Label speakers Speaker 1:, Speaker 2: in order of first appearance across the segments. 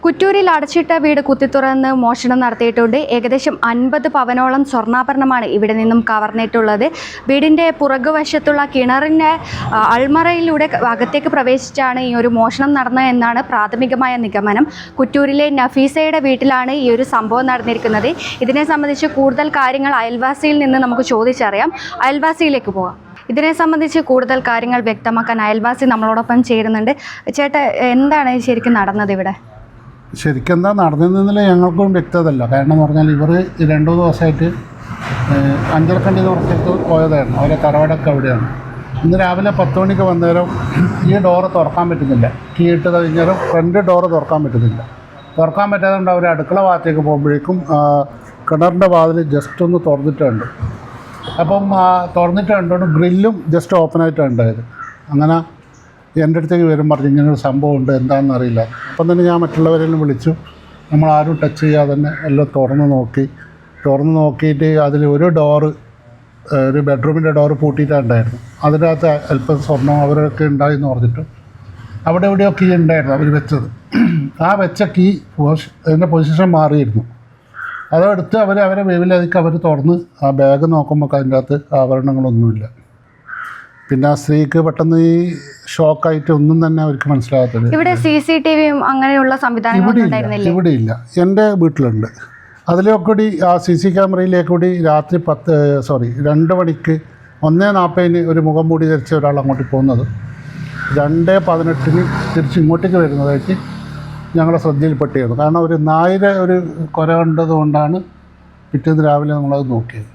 Speaker 1: കുറ്റൂരിൽ അടച്ചിട്ട വീട് കുത്തിത്തുറന്ന് മോഷണം നടത്തിയിട്ടുണ്ട്. ഏകദേശം 50 പവനോളം സ്വർണ്ണാഭരണമാണ് ഇവിടെ നിന്നും കവർന്നിട്ടുള്ളത്. വീടിൻ്റെ പുറകുവശത്തുള്ള കിണറിൻ്റെ അൾമറയിലൂടെ അകത്തേക്ക് പ്രവേശിച്ചാണ് ഈ ഒരു മോഷണം നടന്നത് എന്നാണ് പ്രാഥമികമായ നിഗമനം. കുറ്റൂരിലെ നഫീസയുടെ വീട്ടിലാണ് ഈ ഒരു സംഭവം നടന്നിരിക്കുന്നത്. ഇതിനെ സംബന്ധിച്ച് കൂടുതൽ കാര്യങ്ങൾ അയൽവാസിയിൽ നിന്ന് നമുക്ക് ചോദിച്ചറിയാം. അയൽവാസിയിലേക്ക് പോകാം. ഇതിനെ സംബന്ധിച്ച് കൂടുതൽ കാര്യങ്ങൾ വ്യക്തമാക്കാൻ അയൽവാസി നമ്മളോടൊപ്പം ചേരുന്നുണ്ട്. ചേട്ടാ, എന്താണ് ശരിക്കും നടന്നത് ഇവിടെ?
Speaker 2: ശരിക്കും എന്താ നടന്നതെന്നില്ല ഞങ്ങൾക്കും വ്യക്തതല്ല. കാരണം എന്ന് പറഞ്ഞാൽ ഇവർ 2 ദിവസമായിട്ട് അഞ്ചരക്കണ്ടി പുറത്തേക്ക് പോയതായിരുന്നു. അവരെ തറവാടൊക്കെ അവിടെയാണ്. ഇന്ന് രാവിലെ 10 മണിക്ക് വന്നേരം ഈ ഡോറ് തുറക്കാൻ പറ്റുന്നില്ല. കീ ഇട്ട് കഴിഞ്ഞാലും ഫ്രണ്ട് ഡോറ് തുറക്കാൻ പറ്റുന്നില്ല. തുറക്കാൻ പറ്റാത്തതുകൊണ്ട് അവർ അടുക്കള ഭാഗത്തേക്ക് പോകുമ്പോഴേക്കും കിണറിൻ്റെ വാതിൽ ജസ്റ്റ് ഒന്ന് തുറന്നിട്ടുണ്ട്. അപ്പം തുറന്നിട്ട് കണ്ടുകൊണ്ട് ഗ്രില്ലും ജസ്റ്റ് ഓപ്പണായിട്ടാണ് ഉണ്ടായത്. അങ്ങനെ എൻ്റെ അടുത്തേക്ക് വരും പറഞ്ഞു ഇങ്ങനൊരു സംഭവം ഉണ്ട്, എന്താണെന്ന് അറിയില്ല. അപ്പം തന്നെ ഞാൻ മറ്റുള്ളവരെല്ലാം വിളിച്ചു. നമ്മളാരും ടച്ച് ചെയ്യാതെ തന്നെ എല്ലാം തുറന്ന് നോക്കിയിട്ട് അതിൽ ഒരു ഡോറ്, ഒരു ബെഡ്റൂമിൻ്റെ ഡോറ് പൂട്ടിയിട്ടുണ്ടായിരുന്നു. അതിനകത്ത് അല്പം സ്വർണ്ണം അവരൊക്കെ ഉണ്ടായെന്ന് പറഞ്ഞിട്ട് അവിടെ എവിടെയോ കീ ഉണ്ടായിരുന്നു അവർ വെച്ചത്. ആ വെച്ച കീ അതിൻ്റെ പൊസിഷൻ മാറിയിരുന്നു. അതെടുത്ത് അവരെ വേവിലധികം അവർ തുറന്ന് ആ ബാഗ് നോക്കുമ്പോൾ അതിൻ്റെ അകത്ത് ആഭരണങ്ങളൊന്നുമില്ല. പിന്നെ ആ സ്ത്രീക്ക് പെട്ടെന്ന് ഈ ഷോക്കായിട്ട് ഒന്നും തന്നെ അവർക്ക് മനസ്സിലാകത്തില്ല.
Speaker 1: ഇവിടെ CCTV അങ്ങനെയുള്ള സംവിധാനങ്ങൾ
Speaker 2: ഇവിടെ ഇല്ല. എൻ്റെ വീട്ടിലുണ്ട്. അതിലേക്കൂടി ആ CC ക്യാമറയിലേക്കൂടി രാത്രി 2 മണിക്ക് 1:40 ഒരു മുഖം മൂടി ധരിച്ച ഒരാൾ അങ്ങോട്ട് പോകുന്നത് 2:18 തിരിച്ച് ഇങ്ങോട്ടേക്ക് വരുന്നതായിട്ട് ഞങ്ങളുടെ ശ്രദ്ധയിൽപ്പെട്ടിരുന്നു. കാരണം ഒരു നായരെ ഒരു കൊര കണ്ടതുകൊണ്ടാണ് പിറ്റേന്ന് രാവിലെ നമ്മളത് നോക്കിയത്.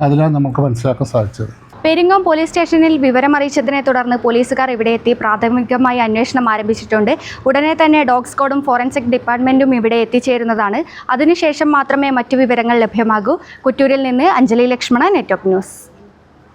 Speaker 2: അതിലാണ് നമുക്ക് മനസ്സിലാക്കാൻ സാധിച്ചത്.
Speaker 1: പെരിങ്ങോം പോലീസ് സ്റ്റേഷനിൽ വിവരമറിയിച്ചതിനെ തുടർന്ന് പോലീസുകാർ ഇവിടെ എത്തി പ്രാഥമികമായി അന്വേഷണം ആരംഭിച്ചിട്ടുണ്ട്. ഉടനെ തന്നെ ഡോഗ് സ്ക്വാഡും ഫോറൻസിക് ഡിപ്പാർട്ട്മെൻറ്റും ഇവിടെ എത്തിച്ചേരുന്നതാണ്. അതിനുശേഷം മാത്രമേ മറ്റു വിവരങ്ങൾ ലഭ്യമാകൂ. കുറ്റൂരിൽ നിന്ന് അഞ്ജലി ലക്ഷ്മണ, നെറ്റ്വർക്ക് ന്യൂസ്.